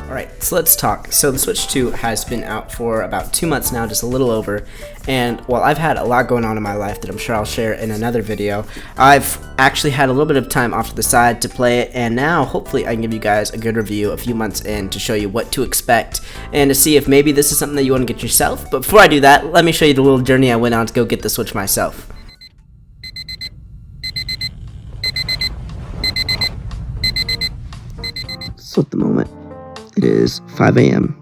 Alright, so let's talk. So the Switch 2 has been out for about 2 months now, just a little over. And while I've had a lot going on in my life that I'm sure I'll share in another video, I've actually had a little bit of time off to the side to play it, and now hopefully I can give you guys a good review a few months in to show you what to expect and to see if maybe this is something that you want to get yourself. But before I do that, let me show you the little journey I went on to go get the Switch myself. So at the moment, it is 5 a.m.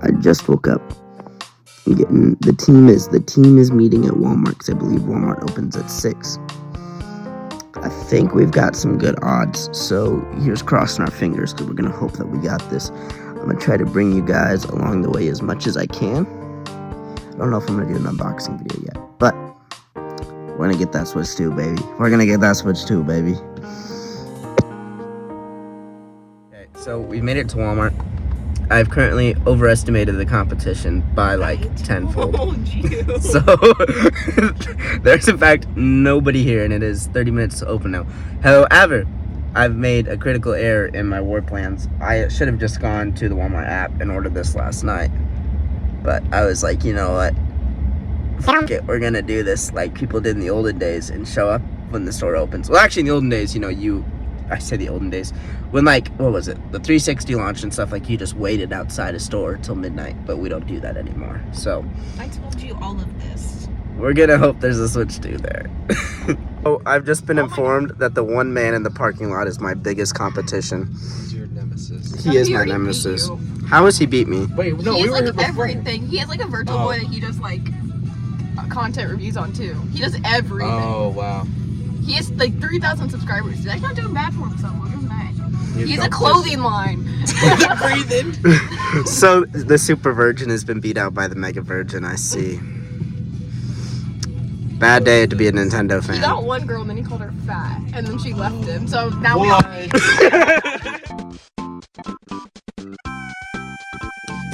I just woke up. The team is meeting at Walmart because I believe Walmart opens at 6. I think we've got some good odds, so here's crossing our fingers because we're gonna hope that we got this. I'm gonna try to bring you guys along the way as much as I can. I don't know if I'm gonna do an unboxing video yet, but we're gonna get that Switch 2, baby. We're gonna get that Switch 2, baby. Okay, so we've made it to Walmart. I've currently overestimated the competition by like tenfold. So there's in fact nobody here, and it is 30 minutes to open now. However, I've made a critical error in my war plans. I should have just gone to the Walmart app and ordered this last night. But I was like, you know what? Fuck it, we're gonna do this like people did in the olden days and show up when the store opens. Well, actually in the olden days, you know, I say the olden days, when like, what was it, the 360 launched and stuff, like you just waited outside a store till midnight, but we don't do that anymore. So I told you all of this. We're gonna hope there's a Switch 2 there. Oh, I've just been informed that the one man in the parking lot is my biggest competition. He's your nemesis. He is my nemesis. How has he beat me? Wait, no, he we has were like everything. He has like a virtual boy that he does like content reviews on too. He does everything. Oh, wow. He has like 3,000 subscribers. He's not doing bad for himself. Look at him nice. He's a got clothing line. Breathing. So the Super Virgin has been beat out by the Mega Virgin, I see. Bad day to be a Nintendo fan. He got one girl and then he called her fat. And then she left him. So now we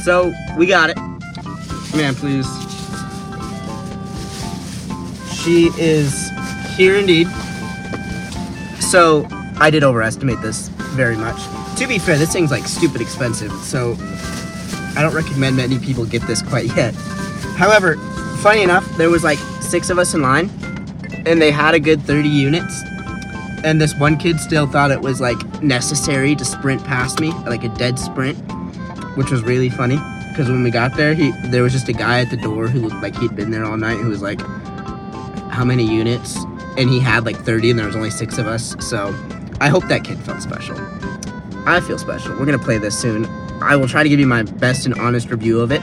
So, we got it. Man, please. She is here indeed. So, I did overestimate this very much. To be fair, this thing's like stupid expensive, so I don't recommend many people get this quite yet. However, funny enough, there was like 6 of us in line, and they had a good 30 units, and this one kid still thought it was like necessary to sprint past me, like a dead sprint, which was really funny, because when we got there, there was just a guy at the door who looked like he'd been there all night, who was like, how many units? And he had like 30, and there was only 6 of us, so I hope that kid felt special. I feel special. We're gonna play this soon. I will try to give you my best and honest review of it.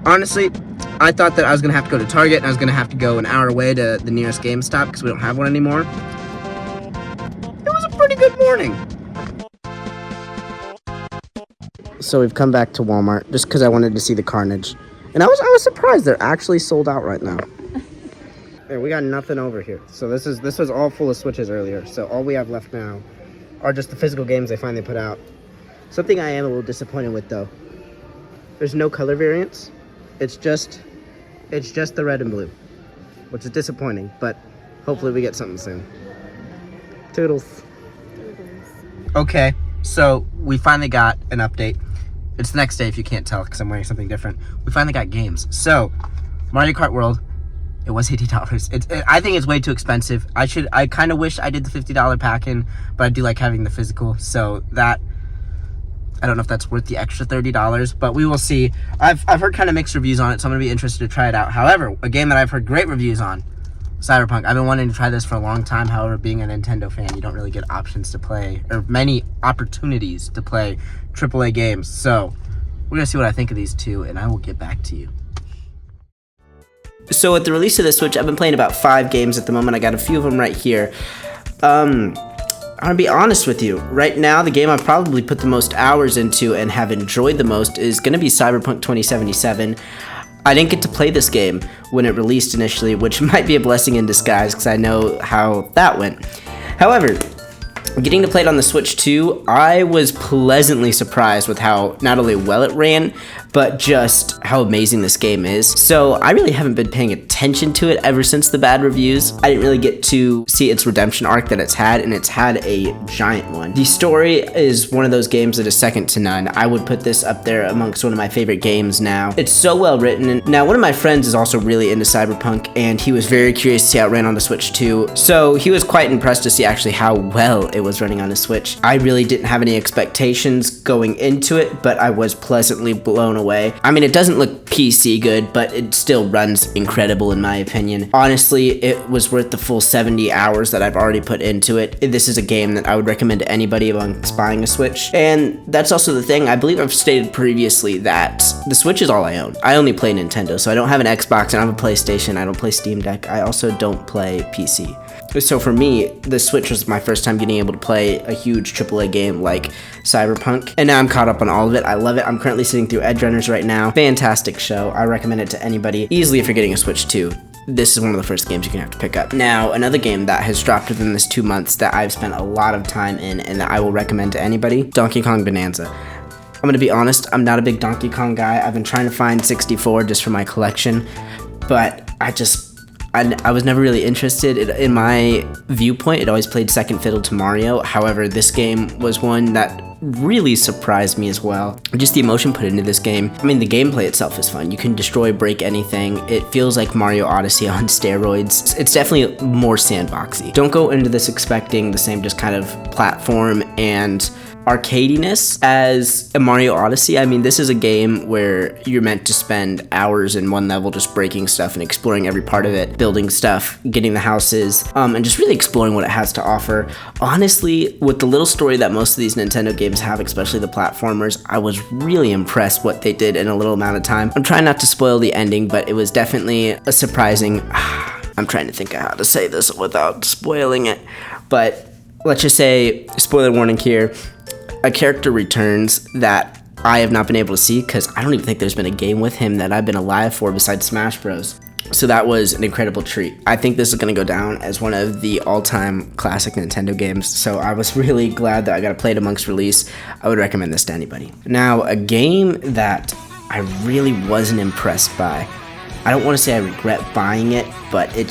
Honestly, I thought that I was gonna have to go to Target, and I was gonna have to go an hour away to the nearest GameStop because we don't have one anymore. It was a pretty good morning. So we've come back to Walmart just because I wanted to see the carnage, and I was surprised they're actually sold out right now. Hey, we got nothing over here. So this was all full of Switches earlier. So all we have left now are just the physical games they finally put out. Something I am a little disappointed with though. There's no color variants. It's just the red and blue, which is disappointing, but hopefully we get something soon. Toodles. Okay, so we finally got an update. It's the next day if you can't tell because I'm wearing something different. We finally got games. So, Mario Kart World, it was $80. I think it's way too expensive. I kind of wish I did the $50 pack-in, but I do like having the physical, so that, I don't know if that's worth the extra $30, but we will see. I've heard kind of mixed reviews on it, so I'm going to be interested to try it out. However, a game that I've heard great reviews on, Cyberpunk. I've been wanting to try this for a long time. However, being a Nintendo fan, you don't really get options to play, or many opportunities to play AAA games. So, we're going to see what I think of these two, and I will get back to you. So with the release of the Switch, I've been playing about 5 games at the moment. I got a few of them right here. I'm gonna be honest with you. Right now, the game I've probably put the most hours into and have enjoyed the most is gonna be Cyberpunk 2077. I didn't get to play this game when it released initially, which might be a blessing in disguise because I know how that went. However, getting to play it on the Switch 2, I was pleasantly surprised with how not only well it ran, but just how amazing this game is. So I really haven't been paying attention to it ever since the bad reviews. I didn't really get to see its redemption arc that it's had, and it's had a giant one. The story is one of those games that is second to none. I would put this up there amongst one of my favorite games now. It's so well written. Now, one of my friends is also really into Cyberpunk, and he was very curious to see how it ran on the Switch too. So he was quite impressed to see actually how well it was running on the Switch. I really didn't have any expectations going into it, but I was pleasantly blown away. I mean, it doesn't look PC good, but it still runs incredible in my opinion. Honestly, it was worth the full 70 hours that I've already put into it. This is a game that I would recommend to anybody amongst buying a Switch. And that's also the thing, I believe I've stated previously that the Switch is all I own. I only play Nintendo, so I don't have an Xbox, I don't have a PlayStation, I don't play Steam Deck, I also don't play PC. So for me, the Switch was my first time getting able to play a huge AAA game like Cyberpunk, and now I'm caught up on all of it. I love it. I'm currently sitting through Edgerunners right now. Fantastic show. I recommend it to anybody. Easily if you're getting a Switch too. This is one of the first games you're gonna have to pick up. Now, another game that has dropped within this 2 months that I've spent a lot of time in and that I will recommend to anybody, Donkey Kong Bonanza. I'm gonna be honest, I'm not a big Donkey Kong guy. I've been trying to find 64 just for my collection, but I was never really interested. In my viewpoint, it always played second fiddle to Mario. However, this game was one that really surprised me as well. Just the emotion put into this game. I mean, the gameplay itself is fun. You can destroy, break anything. It feels like Mario Odyssey on steroids. It's definitely more sandboxy. Don't go into this expecting the same just kind of platform and arcadiness as a Mario Odyssey. I mean, this is a game where you're meant to spend hours in one level just breaking stuff and exploring every part of it, building stuff, getting the houses, and just really exploring what it has to offer. Honestly, with the little story that most of these Nintendo games have, especially the platformers, I was really impressed what they did in a little amount of time. I'm trying not to spoil the ending, but it was definitely a surprising... I'm trying to think of how to say this without spoiling it, but let's just say, spoiler warning here, a character returns that I have not been able to see because I don't even think there's been a game with him that I've been alive for besides Smash Bros. So that was an incredible treat. I think this is going to go down as one of the all-time classic Nintendo games, so I was really glad that I got to play it amongst release. I would recommend this to anybody. Now, a game that I really wasn't impressed by. I don't want to say I regret buying it, but it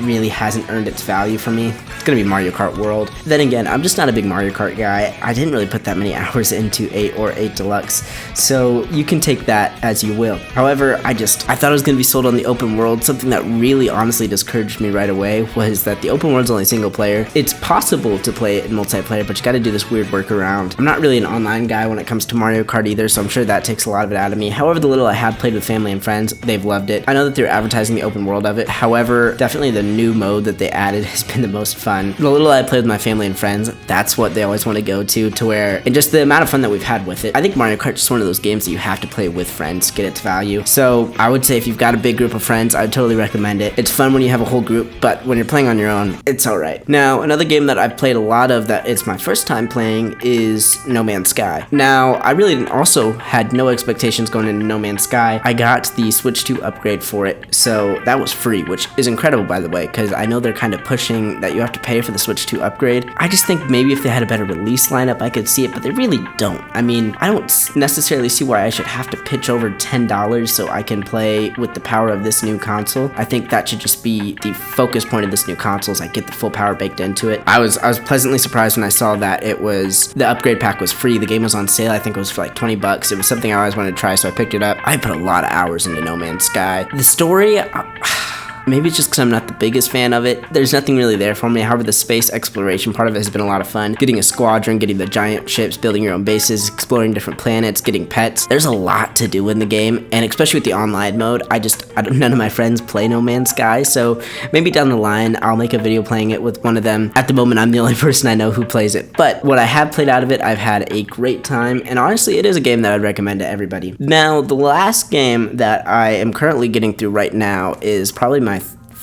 really hasn't earned its value for me. It's gonna be Mario Kart World. Then again, I'm just not a big Mario Kart guy. I didn't really put that many hours into 8 or 8 Deluxe, so you can take that as you will. However, I thought it was gonna be sold on the open world. Something that really honestly discouraged me right away was that the open world's only single player. It's possible to play it in multiplayer, but you gotta do this weird workaround. I'm not really an online guy when it comes to Mario Kart either, so I'm sure that takes a lot of it out of me. However, the little I have played with family and friends, they've loved it. I know that they're advertising the open world of it. However, definitely the new mode that they added has been the most fun. The little I played with my family and friends, that's what they always want to go to where, and just the amount of fun that we've had with it. I think Mario Kart is just one of those games that you have to play with friends to get its value. So I would say if you've got a big group of friends, I would totally recommend it. It's fun when you have a whole group, but when you're playing on your own, it's alright. Now, another game that I've played a lot of that it's my first time playing is No Man's Sky. Now, I really also had no expectations going into No Man's Sky. I got the Switch 2 upgrade for it, so that was free, which is incredible by the way, because I know they're kind of pushing that you have to pay for the Switch 2 upgrade. I just think maybe if they had a better release lineup, I could see it, but they really don't. I mean, I don't necessarily see why I should have to pitch over $10 so I can play with the power of this new console. I think that should just be the focus point of this new console, is I get the full power baked into it. I was pleasantly surprised when I saw that the upgrade pack was free. The game was on sale. I think it was for like $20. It was something I always wanted to try, so I picked it up. I put a lot of hours into No Man's Sky. The story... Maybe it's just because I'm not the biggest fan of it. There's nothing really there for me. However, the space exploration part of it has been a lot of fun. Getting a squadron, getting the giant ships, building your own bases, exploring different planets, getting pets. There's a lot to do in the game, and especially with the online mode, none of my friends play No Man's Sky, so maybe down the line, I'll make a video playing it with one of them. At the moment, I'm the only person I know who plays it, but what I have played out of it, I've had a great time, and honestly, it is a game that I'd recommend to everybody. Now, the last game that I am currently getting through right now is probably my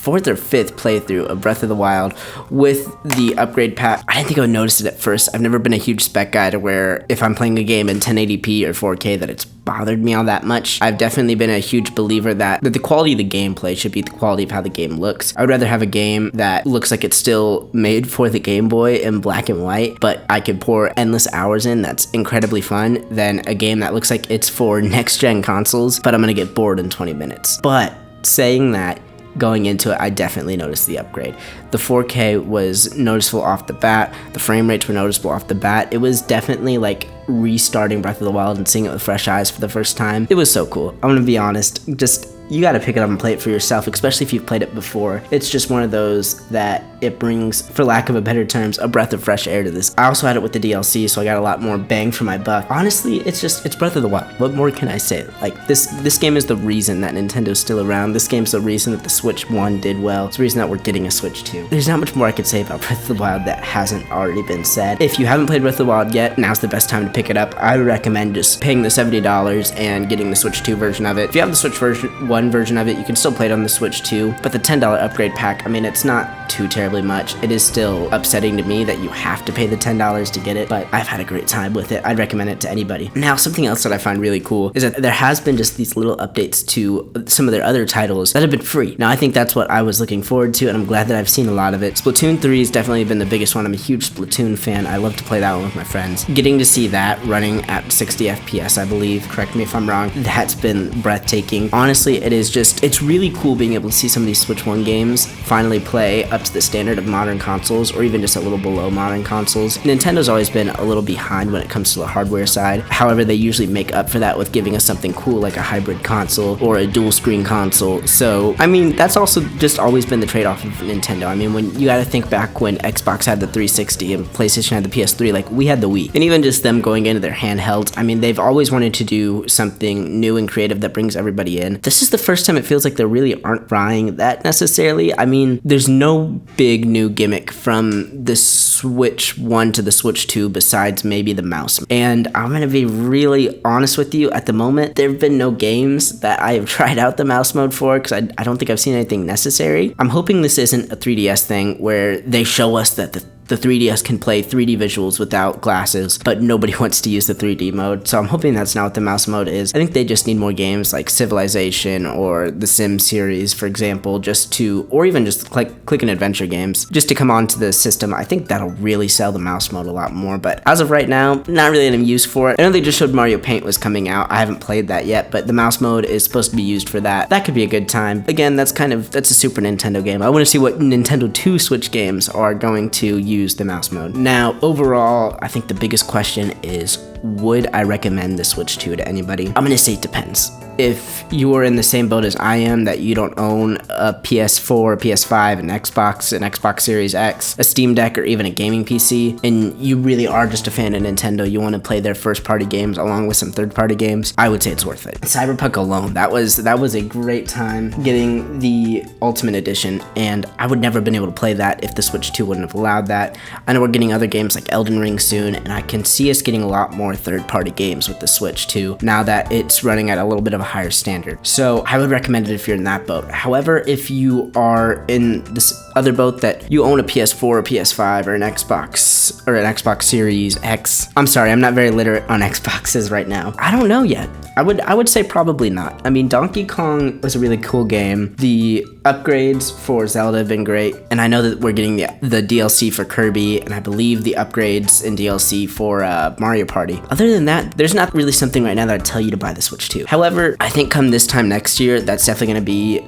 4th or 5th playthrough of Breath of the Wild with the upgrade pack. I didn't think I would notice it at first. I've never been a huge spec guy to where if I'm playing a game in 1080p or 4K that it's bothered me all that much. I've definitely been a huge believer that the quality of the gameplay should be the quality of how the game looks. I would rather have a game that looks like it's still made for the Game Boy in black and white, but I could pour endless hours in that's incredibly fun, than a game that looks like it's for next-gen consoles, but I'm gonna get bored in 20 minutes. But saying that, going into it, I definitely noticed the upgrade. The 4K was noticeable off the bat. The frame rates were noticeable off the bat. It was definitely like restarting Breath of the Wild and seeing it with fresh eyes for the first time. It was so cool. I'm gonna be honest, you gotta pick it up and play it for yourself, especially if you've played it before. It's just one of those that it brings, for lack of a better terms, a breath of fresh air to this. I also had it with the DLC, so I got a lot more bang for my buck. Honestly, it's Breath of the Wild. What more can I say? Like, this game is the reason that Nintendo's still around. This game's the reason that the Switch 1 did well. It's the reason that we're getting a Switch 2. There's not much more I could say about Breath of the Wild that hasn't already been said. If you haven't played Breath of the Wild yet, now's the best time to pick it up. I would recommend just paying the $70 and getting the Switch 2 version of it. If you have the Switch 1 version of it, you can still play it on the Switch 2, but the $10 upgrade pack, I mean, it's not too terribly much. It is still upsetting to me that you have to pay the $10 to get it, but I've had a great time with it. I'd recommend it to anybody. Now, something else that I find really cool is that there has been just these little updates to some of their other titles that have been free. Now, I think that's what I was looking forward to, and I'm glad that I've seen a lot of it. Splatoon 3 has definitely been the biggest one. I'm a huge Splatoon fan. I love to play that one with my friends. Getting to see that running at 60 FPS, I believe, correct me if I'm wrong, that's been breathtaking. Honestly, it's really cool being able to see some of these Switch 1 games finally play up to the standard of modern consoles, or even just a little below modern consoles. Nintendo's always been a little behind when it comes to the hardware side. However, they usually make up for that with giving us something cool like a hybrid console or a dual screen console. So, I mean, that's also just always been the trade-off of Nintendo. I mean, when you gotta think back when Xbox had the 360 and PlayStation had the PS3, like, we had the Wii. And even just them going into their handhelds, I mean, they've always wanted to do something new and creative that brings everybody in. This is the first time it feels like they really aren't trying that necessarily. I mean, there's no big new gimmick from the Switch 1 to the Switch 2 besides maybe the mouse. And I'm gonna be really honest with you, at the moment, there have been no games that I have tried out the mouse mode for, because I don't think I've seen anything necessary. I'm hoping this isn't a 3DS thing where they show us that the 3DS can play 3D visuals without glasses, but nobody wants to use the 3D mode, so I'm hoping that's not what the mouse mode is. I think they just need more games like Civilization or the Sims series, for example, or even just click and adventure games, just to come onto the system. I think that'll really sell the mouse mode a lot more, but as of right now, not really any use for it. I know they just showed Mario Paint was coming out. I haven't played that yet, but the mouse mode is supposed to be used for that. That could be a good time. Again, that's a Super Nintendo game. I want to see what Nintendo 2 Switch games are going to use the mouse mode. Now, overall, I think the biggest question is, would I recommend the Switch 2 to anybody? I'm gonna say it depends. If you are in the same boat as I am, that you don't own a PS4, PS5, an Xbox Series X, a Steam Deck, or even a gaming PC, and you really are just a fan of Nintendo, you want to play their first-party games along with some third-party games, I would say it's worth it. Cyberpunk alone, that was a great time getting the Ultimate Edition, and I would never have been able to play that if the Switch 2 wouldn't have allowed that. I know we're getting other games like Elden Ring soon, and I can see us getting a lot more third-party games with the Switch 2 now that it's running at a little bit of a higher standard. So I would recommend it if you're in that boat. However, if you are in this other boat that you own a PS4 or PS5 or an Xbox Series X, I'm sorry, I'm not very literate on Xboxes right now. I don't know yet. I would say probably not. I mean, Donkey Kong was a really cool game. The upgrades for Zelda have been great, and I know that we're getting the DLC for Kirby, and I believe the upgrades in DLC for Mario Party. Other than that, there's not really something right now that I'd tell you to buy the Switch 2. However, I think come this time next year, that's gonna be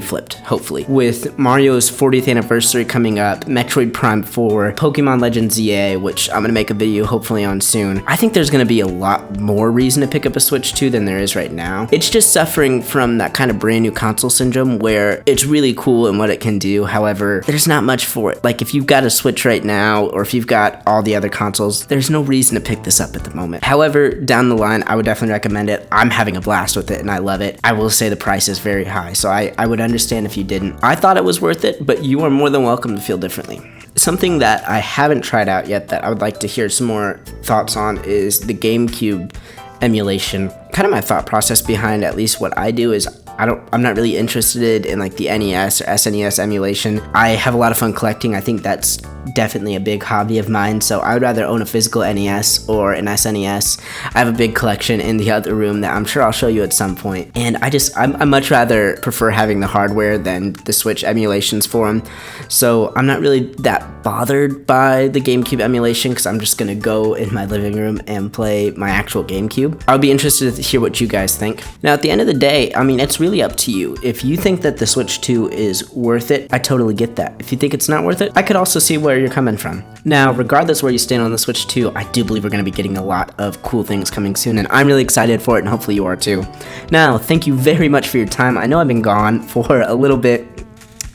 flipped, hopefully. With Mario's 40th anniversary coming up, Metroid Prime 4, Pokemon Legends EA, which I'm gonna make a video hopefully on soon, I think there's gonna be a lot more reason to pick up a Switch 2 than there is right now. It's just suffering from that kind of brand new console syndrome where it's really cool in what it can do. However, there's not much for it. Like, if you've got a Switch right now, or if you've got all the other consoles, there's no reason to pick this up at the moment. However, down the line, I would definitely recommend it. I'm having a blast with it and I love it. I will say the price is very high, so I would understand if you didn't. I thought it was worth it, but you are more than welcome to feel differently. Something that I haven't tried out yet that I would like to hear some more thoughts on is the GameCube emulation. Kind of my thought process behind at least what I do is I'm not really interested in like the NES or SNES emulation. I have a lot of fun collecting. I think that's definitely a big hobby of mine, so I would rather own a physical NES or an SNES. I have a big collection in the other room that I'm sure I'll show you at some point, and I much rather prefer having the hardware than the Switch emulations for them. So I'm not really that bothered by the GameCube emulation because I'm just gonna go in my living room and play my actual GameCube. I'll be interested to hear what you guys think. Now at the end of the day, I mean, it's really up to you. If you think that the Switch 2 is worth it, I totally get that. If you think it's not worth it, I could also see where you're coming from. Now, regardless where you stand on the Switch 2, I do believe we're going to be getting a lot of cool things coming soon, and I'm really excited for it, and hopefully you are too. Now, thank you very much for your time. I know I've been gone for a little bit.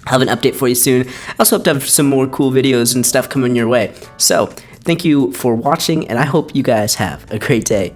I'll have an update for you soon. I also hope to have some more cool videos and stuff coming your way. So, thank you for watching, and I hope you guys have a great day.